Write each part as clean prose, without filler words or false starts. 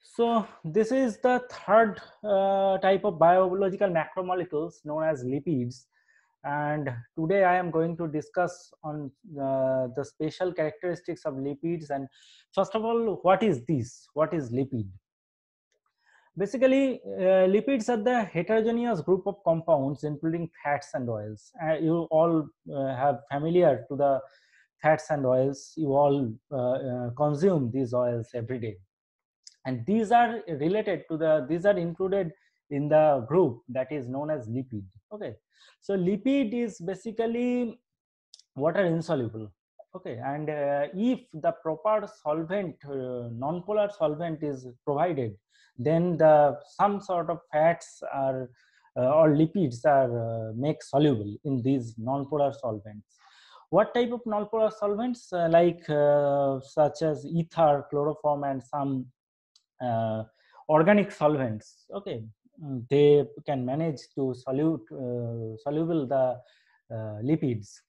So this is the third type of biological macromolecules known as lipids, and today I am going to discuss on the special characteristics of lipids. And first of all, what is this? What is lipid? Basically, lipids are the heterogeneous group of compounds including fats and oils. You all have familiar to the fats and oils. You all consume these oils every day, and these are related to these are included in the group that is known as lipid. Okay, so lipid is basically water insoluble. Okay, and if the proper solvent, non-polar solvent is provided, then the some sort of fats are or lipids are make soluble in these non-polar solvents. What type of non-polar solvents? Such as ether, chloroform, and some uh, organic solvents. Okay, they can manage to soluble the lipids.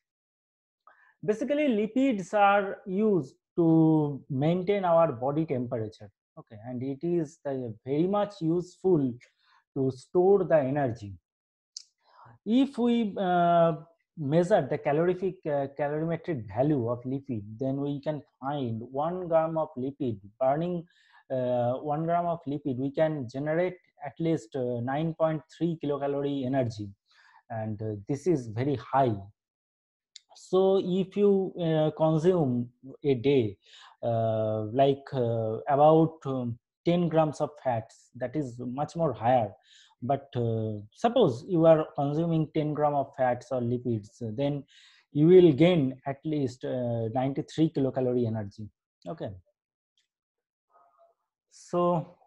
Basically, lipids are used to maintain our body temperature. Okay, and it is very much useful to store the energy. If we measure the calorimetric value of lipid, then we can find 1 gram of lipid burning. 1 gram of lipid, we can generate at least 9.3 kilocalorie energy, and this is very high. So if you consume a day about 10 grams of fats, that is much more higher. But suppose you are consuming 10 gram of fats or lipids, then you will gain at least 93 kilocalorie energy. Okay, so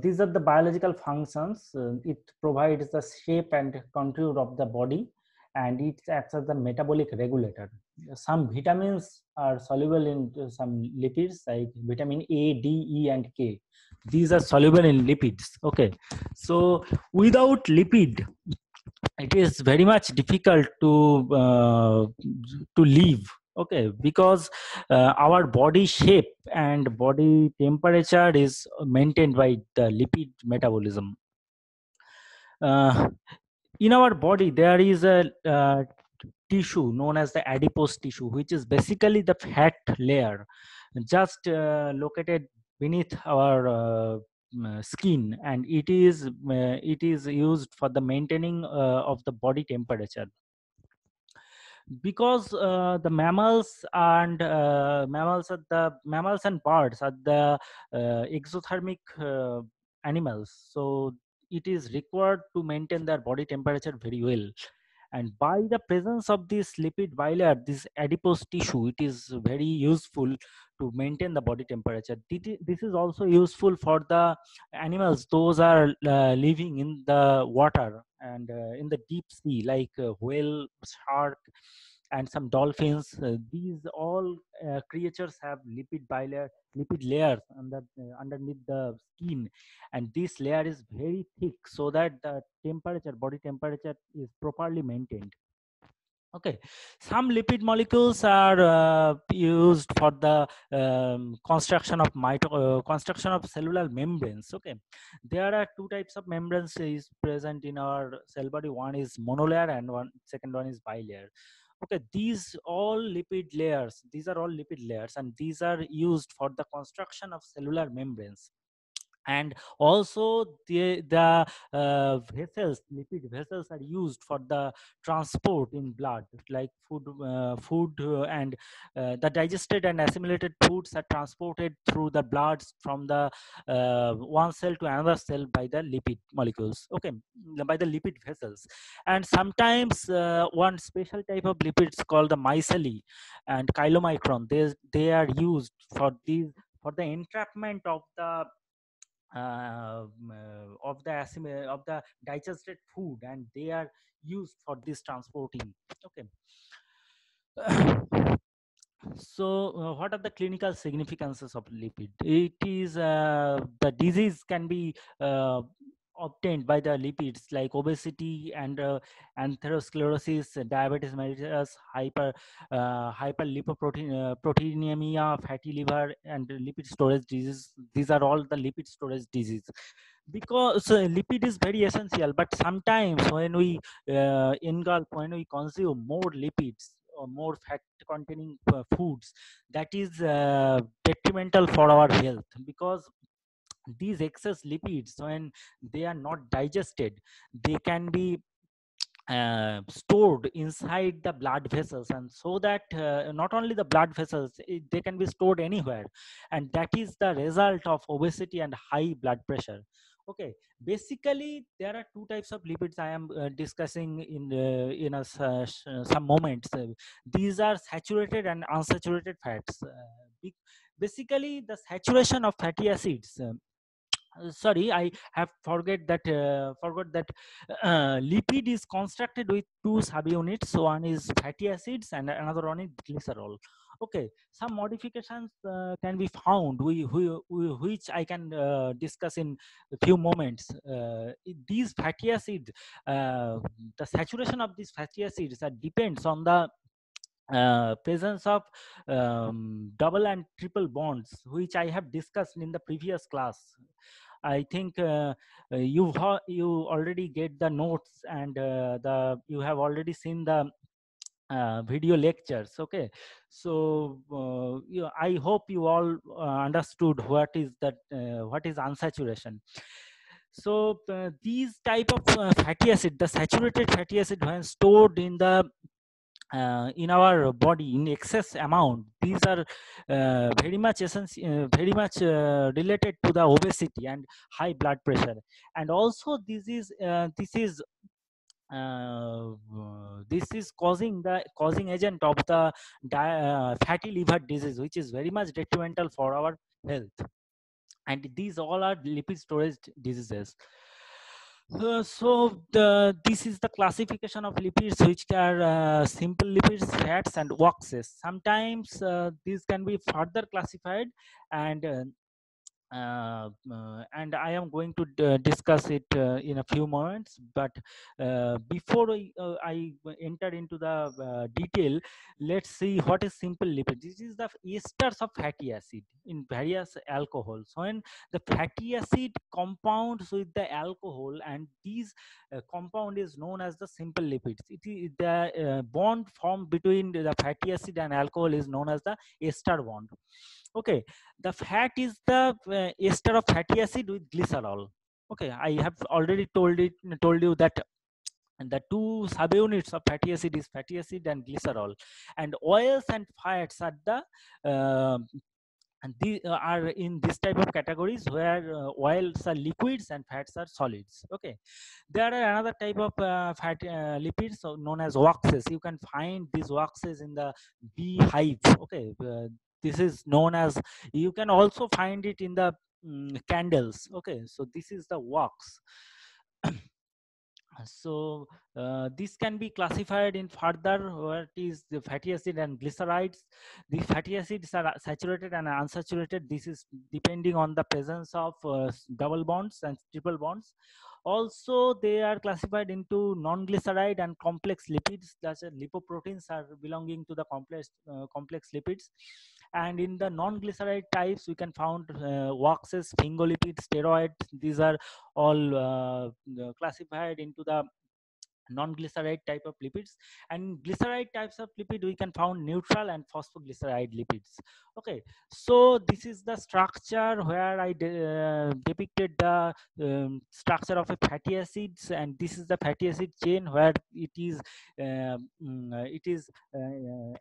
these are the biological functions. It provides the shape and contour of the body, and it acts as the metabolic regulator. Some vitamins are soluble in some lipids, like vitamin A, D, E, and K. These are soluble in lipids. Okay, so without lipid, it is very much difficult to live. Okay, because our body shape and body temperature is maintained by the lipid metabolism. uh, in our body there is a tissue known as the adipose tissue, which is basically the fat layer just located beneath our skin, and it is used for the maintaining of the body temperature. Because the mammals and birds are the exothermic animals, so it is required to maintain their body temperature very well. And by the presence of this lipid bilayer, this adipose tissue, it is very useful to maintain the body temperature. This is also useful for the animals those are living in the water and in the deep sea, like whale, shark, and some dolphins. These all creatures have lipid layers underneath the skin, and this layer is very thick so that the body temperature is properly maintained. Okay, some lipid molecules are used for the construction of cellular membranes. Okay, there are two types of membranes is present in our cell body. One is monolayer, and second one is bilayer. Okay, these are all lipid layers, and these are used for the construction of cellular membranes. And also vessels, lipid vessels are used for the transport in blood, like and the digested and assimilated foods are transported through the blood from the one cell to another cell by the lipid molecules. Okay, by the lipid vessels. And sometimes one special type of lipids called the micelle and chylomicron, they are used for for the entrapment of the digested food, and they are used for this transporting. Okay. So what are the clinical significances of lipid? It is the disease can be obtained by the lipids like obesity and atherosclerosis, diabetes mellitus, hyperlipoproteinemia, fatty liver, and lipid storage disease. These are all the lipid storage disease. Because lipid is very essential, but sometimes when we engulf, when we consume more lipids or more fat containing foods, that is detrimental for our health, because these excess lipids, when they are not digested, they can be stored inside the blood vessels, and so that not only the blood vessels, they can be stored anywhere, and that is the result of obesity and high blood pressure. Okay, basically there are two types of lipids I am discussing in some moments. These are saturated and unsaturated fats. Basically the saturation of fatty acids, sorry, I have forgot that lipid is constructed with two subunits. One is fatty acids and another one is glycerol. Okay, some modifications can be found, which I can discuss in a few moments. These fatty acids, the saturation of these fatty acids depends on the presence of double and triple bonds, which I have discussed in the previous class. I think you already get the notes, and the you have already seen the video lectures. Okay, so I hope you all understood what is that, what is unsaturation. So these type of fatty acid, the saturated fatty acid, when stored in our body in excess amount, these are very much very much related to the obesity and high blood pressure. And also this is causing agent of the fatty liver disease, which is very much detrimental for our health. And these all are lipid storage diseases. This is the classification of lipids, which are simple lipids, fats, and waxes. Sometimes these can be further classified, and and I am going to discuss it in a few moments. But before I enter into the detail, let's see what is simple lipid. This is the esters of fatty acid in various alcohols. When the fatty acid compounds with the alcohol, and these compound is known as the simple lipids. It is the bond formed between the fatty acid and alcohol is known as the ester bond. Okay, the fat is the ester of fatty acid with glycerol. Okay, I have already told you that the two subunits of fatty acid is fatty acid and glycerol, and oils and fats are the and these are in this type of categories, where oils are liquids and fats are solids. Okay, there are another type of fat lipids, known as waxes. You can find these waxes in the beehive. Okay, this is known as, you can also find it in the candles. Okay, so this is the wax. So this can be classified in further, what is the fatty acid and glycerides. The fatty acids are saturated and unsaturated. This is depending on the presence of double bonds and triple bonds. Also, they are classified into non-glyceride and complex lipids. That's lipoproteins are belonging to the complex lipids. And in the non-glyceride types, we can found waxes, sphingolipids, steroids. These are all classified into the non-glyceride type of lipids. And glyceride types of lipid, we can found neutral and phosphoglyceride lipids. Okay, so this is the structure where I depicted the structure of a fatty acids, and this is the fatty acid chain, where it is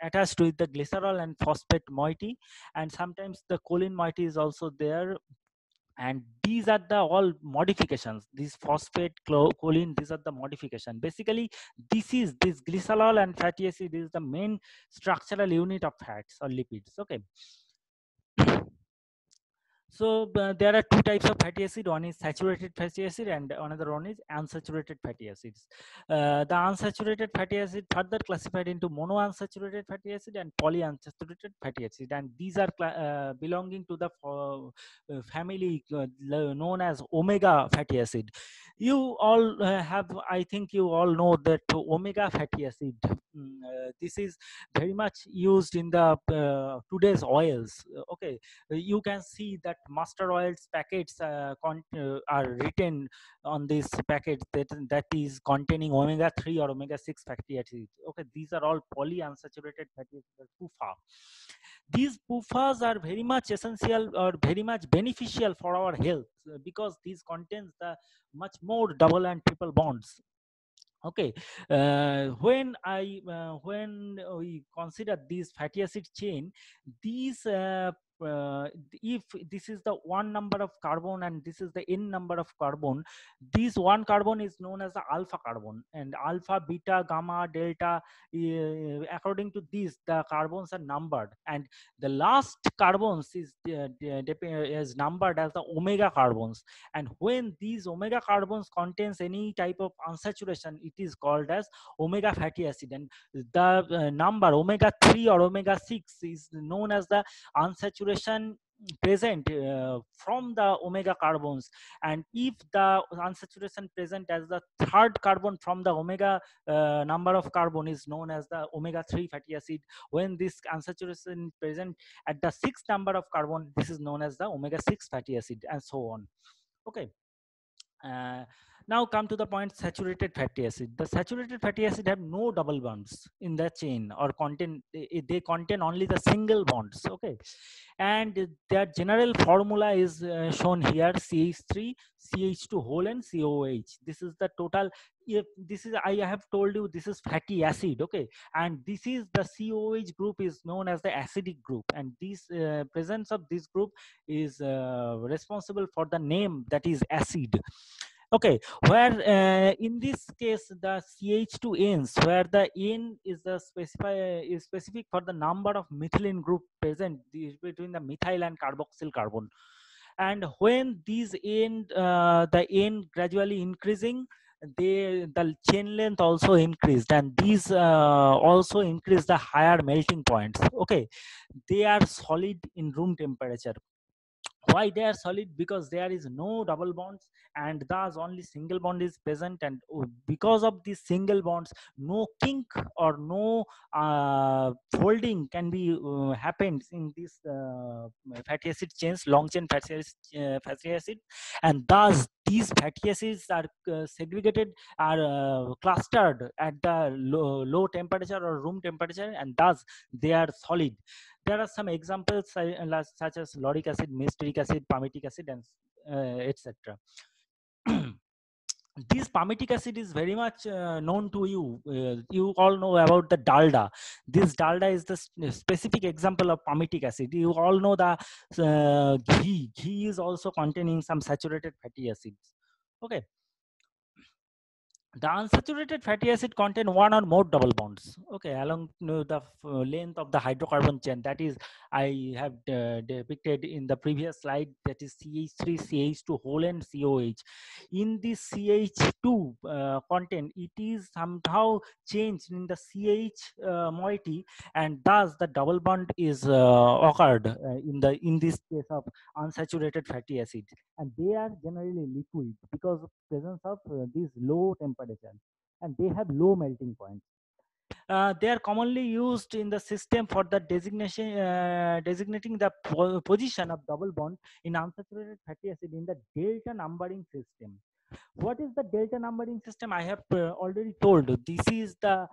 attached with the glycerol and phosphate moiety, and sometimes the choline moiety is also there. And these are the all modifications, these phosphate, choline, these are the modification. Basically, this glycerol and fatty acid is the main structural unit of fats or lipids. Okay, So there are two types of fatty acid. One is saturated fatty acid and another one is unsaturated fatty acids. The unsaturated fatty acid further classified into monounsaturated fatty acid and polyunsaturated fatty acid, and these are belonging to the family known as omega fatty acid. You all have, I think you all know that omega fatty acid. This is very much used in the today's oils. Okay, you can see that mustard oils packets are written on this packet that is containing omega 3 or omega 6 fatty acids. Okay, these are all polyunsaturated fatty acids, PUFA. These PUFAs are very much essential or very much beneficial for our health because these contains the much more double and triple bonds. Okay, when we consider this fatty acid chain, these if this is the one number of carbon and this is the n number of carbon, this one carbon is known as the alpha carbon, and alpha, beta, gamma, delta, according to this the carbons are numbered, and the last carbons is numbered as the omega carbons. And when these omega carbons contains any type of unsaturation, it is called as omega fatty acid, and the number omega 3 or omega 6 is known as the unsaturation present from the omega carbons. And if the unsaturation present as the third carbon from the omega number of carbon is known as the omega 3 fatty acid. When this unsaturation present at the sixth number of carbon, this is known as the omega 6 fatty acid, and so on. Okay. uh, Now come to the point, saturated fatty acid. The saturated fatty acid have no double bonds in the chain or contain, they contain only the single bonds. Okay, and their general formula is shown here: CH3, CH2 whole, and COH. This is the total. If this is, I have told you, this is fatty acid. Okay, and this is the COH group is known as the acidic group, and this presence of this group is responsible for the name that is acid. Okay, where in this case the CH2 ends, where the N is the is specific for the number of methylene group present between the methyl and carboxyl carbon. And when these end, the N gradually increasing, the chain length also increased, and these also increase the higher melting points. Okay, they are solid in room temperature. Why they are solid? Because there is no double bonds, and thus only single bond is present, and because of these single bonds, no kink or no folding can be happened in this fatty acid chains, long chain fatty acid, and thus these fatty acids are segregated, are clustered at the low temperature or room temperature, and thus they are solid. There are some examples such as lauric acid, mesteric acid, palmitic acid, and etc. This palmitic acid is very much known to you. You all know about the dalda. This dalda is the specific example of palmitic acid. You all know the ghee. Ghee is also containing some saturated fatty acids. Okay. The unsaturated fatty acid contain one or more double bonds. Okay, along the length of the hydrocarbon chain, that is, I have depicted in the previous slide, that is CH3, CH2 whole, and COH. In this CH2 content, it is somehow changed in the CH moiety, and thus the double bond is occurred in this case of unsaturated fatty acids, and they are generally liquid because of presence of these low temperature, and they have low melting point. They are commonly used in the system for the designating the position of double bond in unsaturated fatty acid in the delta numbering system. What is the delta numbering system? I have already told. This is the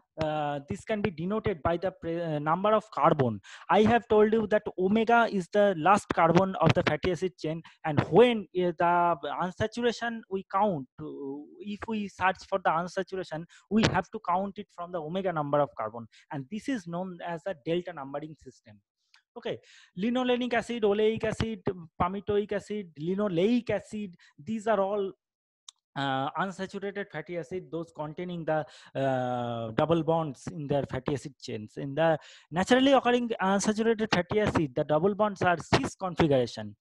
this can be denoted by the number of carbon. I have told you that omega is the last carbon of the fatty acid chain, and when the unsaturation we count, if we search for the unsaturation, we have to count it from the omega number of carbon, and this is known as a delta numbering system. Okay, linolenic acid, oleic acid, palmitoic acid, linoleic acid, these are all unsaturated fatty acid, those containing the double bonds in their fatty acid chains. In the naturally occurring unsaturated fatty acid, the double bonds are cis configuration,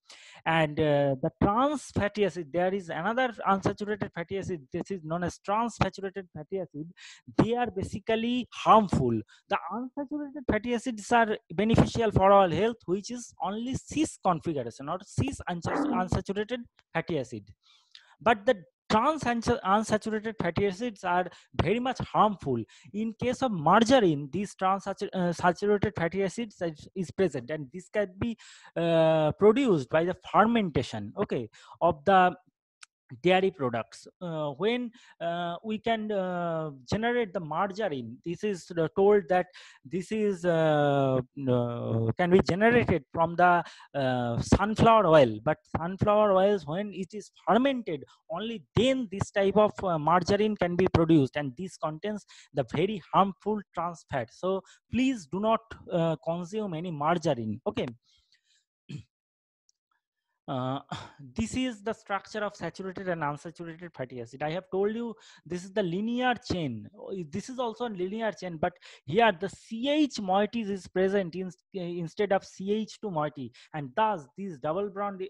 and the trans fatty acid, there is another unsaturated fatty acid. This is known as trans saturated fatty acid. They are basically harmful. The unsaturated fatty acids are beneficial for our health, which is only cis configuration or cis unsaturated fatty acid. But the unsaturated fatty acids are very much harmful. In case of margarine, these saturated fatty acids is present, and this can be produced by the fermentation, okay, of the dairy products. When we can generate the margarine, this is told that this is can be generated from the sunflower oil, but sunflower oils, when it is fermented, only then this type of margarine can be produced, and this contains the very harmful trans fat. So please do not consume any margarine, okay. uh, this is the structure of saturated and unsaturated fatty acid. I have told you this is the linear chain. This is also a linear chain, but here the CH moieties is present instead of CH2 moiety, and thus this double bond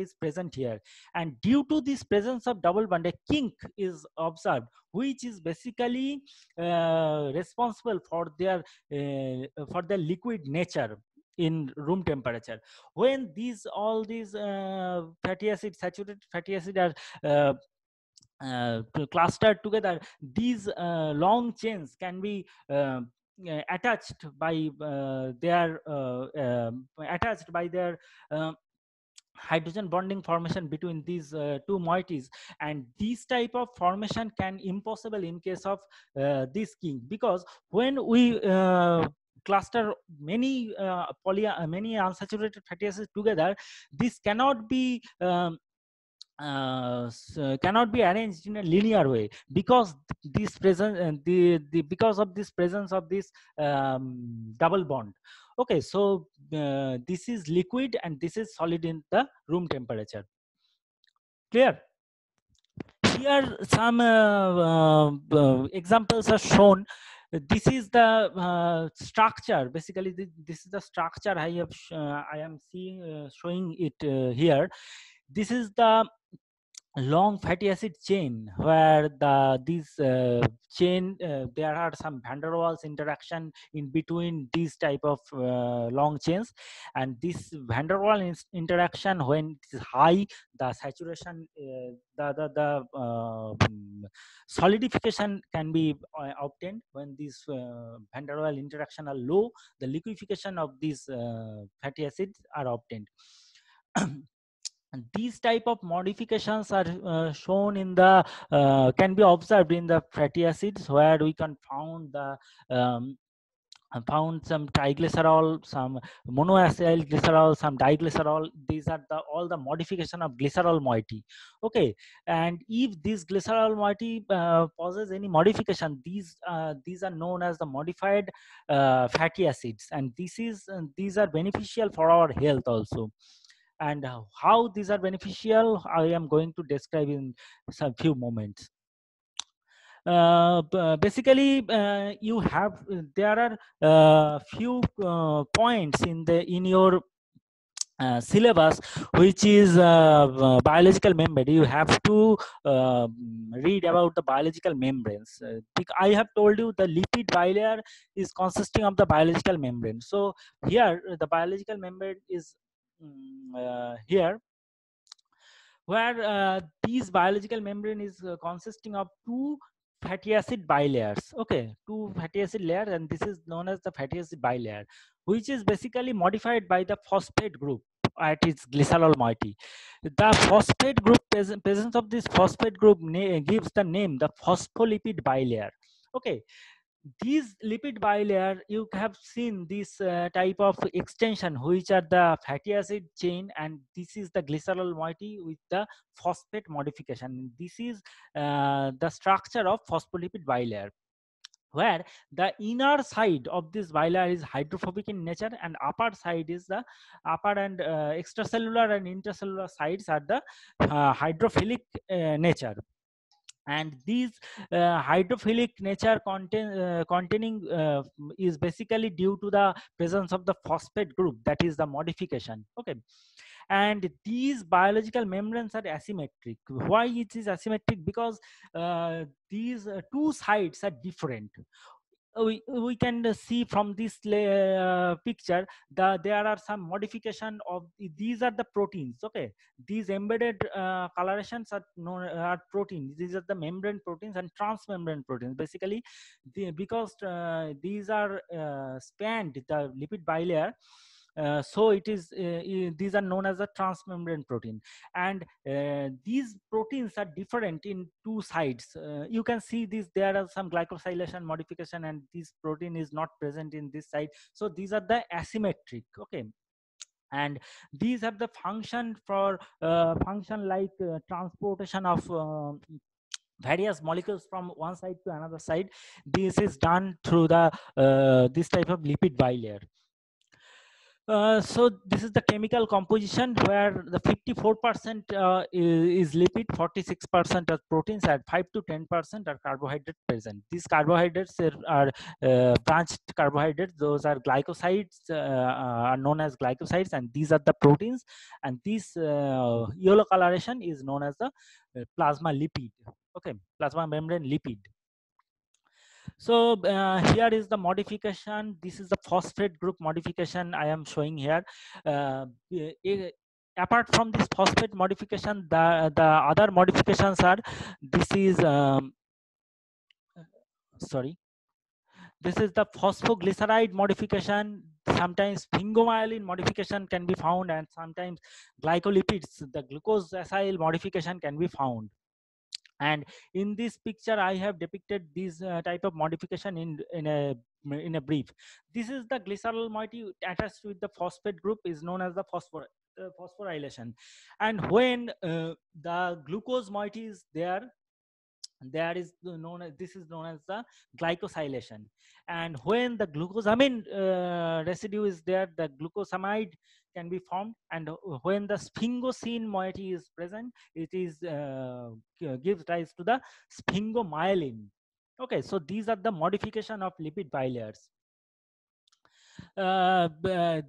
is present here. And due to this presence of double bond, a kink is observed, which is basically responsible for their liquid nature in room temperature. When all these fatty acid, saturated fatty acid are uh, clustered together, these long chains can be attached by their hydrogen bonding formation between these two moieties, and this type of formation can impossible in case of this king, because when we cluster many unsaturated fatty acids together, this cannot be arranged in a linear way, because this present because of this presence of this double bond, okay. So this is liquid and this is solid in the room temperature. Clear? Here some examples are shown. This is the structure. Basically this is the structure I am seeing, showing it here. This is the long fatty acid chain, where these chain there are some van der Waals interaction in between these type of long chains, and this van der Waals interaction, when it is high, the saturation solidification can be obtained. When these van der Waals interaction are low, the liquefaction of these fatty acids are obtained. And these type of modifications are shown in the can be observed in the fatty acids, where we can um, found some triglycerol, some monoacyl glycerol, some diglycerol. These are all the modification of glycerol moiety, okay. And if this glycerol moiety causes any modification, these are known as the modified fatty acids, and these are beneficial for our health also. And how these are beneficial, I am going to describe in some few moments. Basically, you have there are few points in your syllabus, which is biological membrane. You have to read about the biological membranes. I have told you the lipid bilayer is consisting of the biological membrane. So here the biological membrane is here, where these biological membrane is consisting of two fatty acid bilayers, okay, two fatty acid layer, and this is known as the fatty acid bilayer, which is basically modified by the phosphate group at its glycerol moiety. The phosphate group presence of this phosphate group gives the name the phospholipid bilayer, okay. These lipid bilayer, you have seen this type of extension, which are the fatty acid chain, and this is the glycerol moiety with the phosphate modification. This is the structure of phospholipid bilayer, where the inner side of this bilayer is hydrophobic in nature, and upper side is the upper and extracellular and intracellular sides are the hydrophilic nature. And these hydrophilic nature containing is basically due to the presence of the phosphate group, that is the modification. Okay, and these biological membranes are asymmetric. Why it is asymmetric? Because these two sides are different. We can see from this picture there are some modification of these are the proteins. Okay, these embedded colorations are known are proteins. These are the membrane proteins and transmembrane proteins. Basically because these are spanned the lipid bilayer, so it is these are known as a transmembrane protein. And these proteins are different in two sides. You can see this, there are some glycosylation modification and this protein is not present in this side, so these are the asymmetric. Okay, and these have the function for function like transportation of various molecules from one side to another side. This is done through the this type of lipid bilayer. So this is the chemical composition where the 54% is lipid, 46% are proteins, and 5 to 10% are carbohydrate present. These carbohydrates are branched carbohydrates. Those are glycosides, are known as glycosides, and these are the proteins. And this yellow coloration is known as the plasma lipid. Okay, plasma membrane lipid. So here is the modification. This is the phosphate group modification I am showing here. Apart from this phosphate modification, the other modifications are, this is sorry, this is the phosphoglyceride modification. Sometimes sphingomyelin modification can be found, and sometimes glycolipids, the glucose acyl modification can be found. And in this picture I have depicted this type of modification in a brief. This is the glycerol moiety attached with the phosphate group is known as the phosphorylation. And when the glucose moiety is there is known as, this is known as the glycosylation. And when the glucosamine residue is there, the glucosamide can be formed. And when the sphingosine moiety is present, it is gives rise to the sphingomyelin. Okay, so these are the modification of lipid bilayers.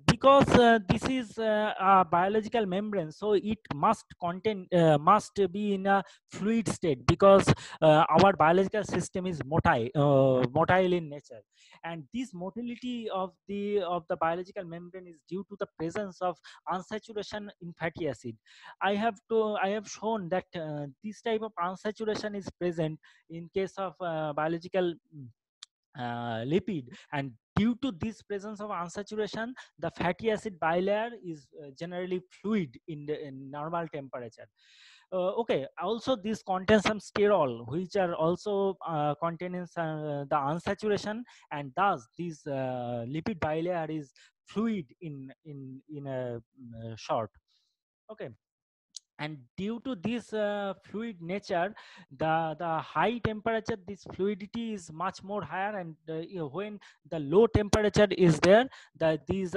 Because this is a biological membrane, so it must contain must be in a fluid state, because our biological system is motile in nature. And this motility of the biological membrane is due to the presence of unsaturation in fatty acid. I have shown that this type of unsaturation is present in case of biological lipid. And due to this presence of unsaturation, the fatty acid bilayer is generally fluid in normal temperature. Okay, also this contains some sterol, which are also containing the unsaturation, and thus this lipid bilayer is fluid in a short. Okay, and due to this fluid nature, the high temperature, this fluidity is much more higher. And when the low temperature is there, that these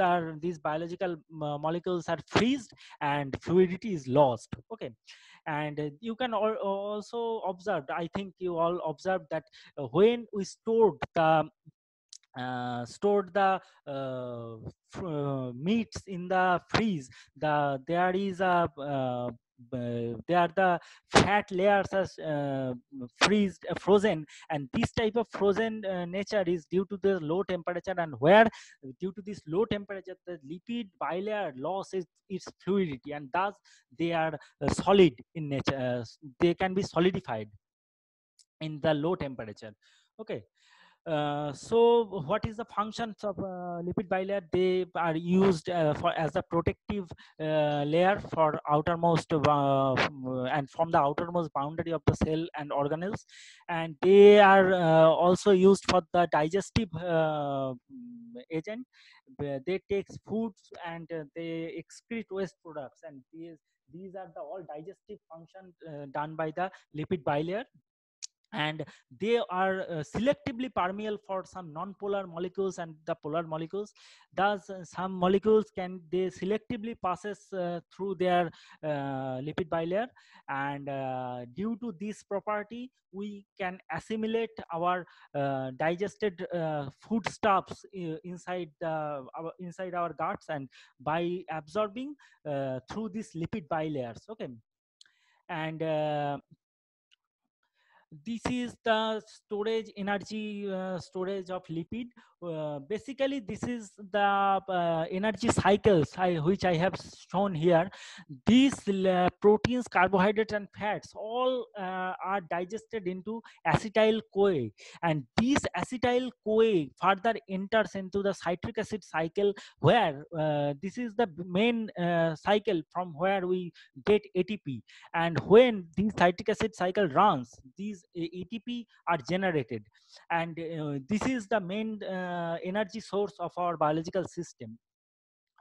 biological molecules are freezed and fluidity is lost. Okay, and you can also observe, I think you all observed that when we stored the meats in the freeze, there is a there the fat layers are frozen. And this type of frozen nature is due to the low temperature, and where due to this low temperature the lipid bilayer loses its fluidity, and thus they are solid in nature. They can be solidified in the low temperature. Okay, so what is the functions of lipid bilayer? They are used for as a protective layer for outermost and from the outermost boundary of the cell and organelles. And they are also used for the digestive agent. They take foods and they excrete waste products, and these are the all digestive function done by the lipid bilayer. and they are selectively permeable for some non-polar molecules and the polar molecules. Thus some molecules can they selectively passes through their lipid bilayer, and due to this property we can assimilate our digested foodstuffs inside inside our guts, and by absorbing through these lipid bilayers. Okay, and this is the storage energy storage of lipid. Basically this is the energy cycles which I have shown here. These proteins, carbohydrates and fats all are digested into acetyl CoA, and this acetyl CoA further enters into the citric acid cycle, where this is the main cycle from where we get ATP. And when this citric acid cycle runs, these ATP are generated, and this is the main energy source of our biological system.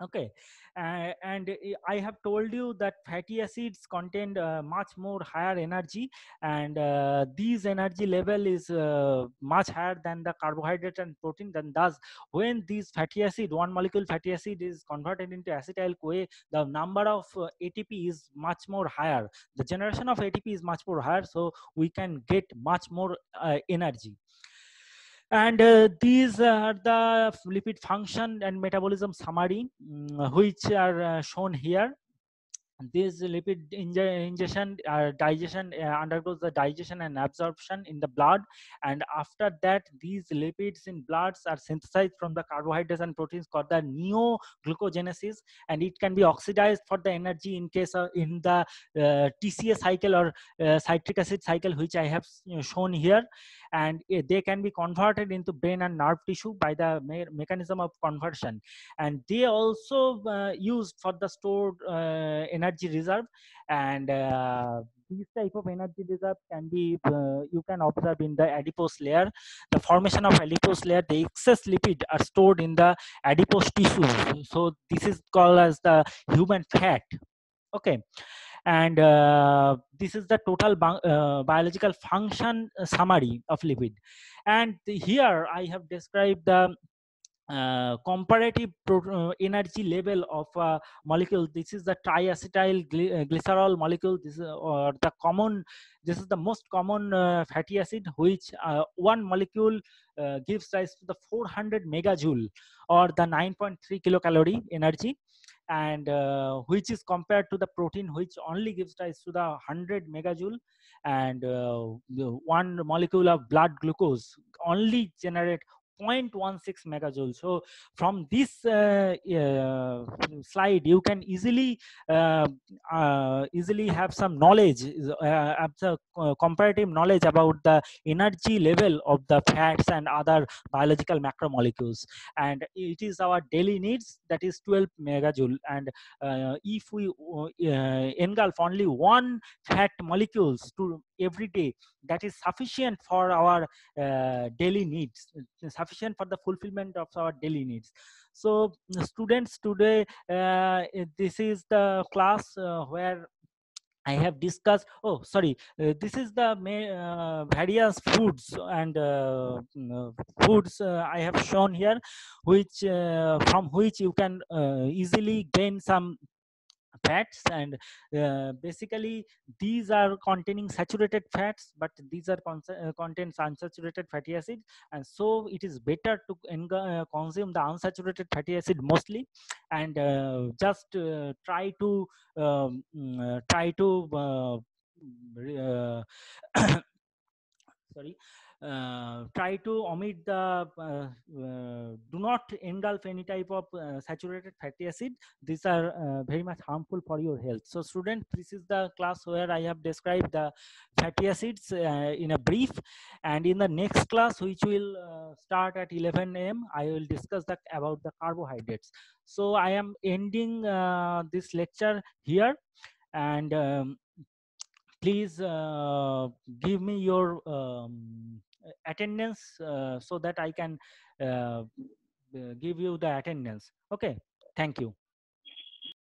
Okay, and I have told you that fatty acids contain much more higher energy, and these energy level is much higher than the carbohydrate and protein. Then thus when these fatty acid, one molecule fatty acid is converted into acetyl CoA, the number of ATP is much more higher, the generation of ATP is much more higher, so we can get much more energy. And these are the lipid function and metabolism summary, which are shown here. This lipid ingestion digestion undergoes the digestion and absorption in the blood, and after that these lipids in bloods are synthesized from the carbohydrates and proteins called the neoglucogenesis, and it can be oxidized for the energy in case of in the TCA cycle or citric acid cycle, which I have shown here. And they can be converted into brain and nerve tissue by the mechanism of conversion, and they also used for the stored energy reserve. And this type of energy reserve can be you can observe in the adipose layer. The formation of adipose layer, the excess lipid are stored in the adipose tissue, so this is called as the human fat. Okay, and this is the total biological function summary of lipid. And here I have described the comparative energy level of a molecule. This is the triacetyl glycerol molecule. This is or the common, this is the most common fatty acid, which one molecule gives rise to the 400 megajoule or the 9.3 kilocalorie energy, and which is compared to the protein, which only gives rise to the 100 megajoule. And one molecule of blood glucose only generate 0.16 megajoule. So from this slide you can easily easily have some knowledge, have the comparative knowledge about the energy level of the fats and other biological macromolecules. And it is our daily needs, that is 12 megajoule. And if we engulf only one fat molecules to every day, that is sufficient for our daily needs, sufficient for the fulfillment of our daily needs. So students, today this is the class where I have discussed. Oh, sorry. This is the various foods and foods I have shown here, which from which you can easily gain some fats. And basically these are containing saturated fats, but these are contains unsaturated fatty acid, and so it is better to consume the unsaturated fatty acid mostly. And just try to sorry try to omit the do not engulf any type of saturated fatty acid. These are very much harmful for your health. So student, this is the class where I have described the fatty acids in a brief, and in the next class, which will start at 11 a.m., I will discuss about the carbohydrates. So I am ending this lecture here, and please give me your attendance so that I can give you the attendance. Okay, thank you.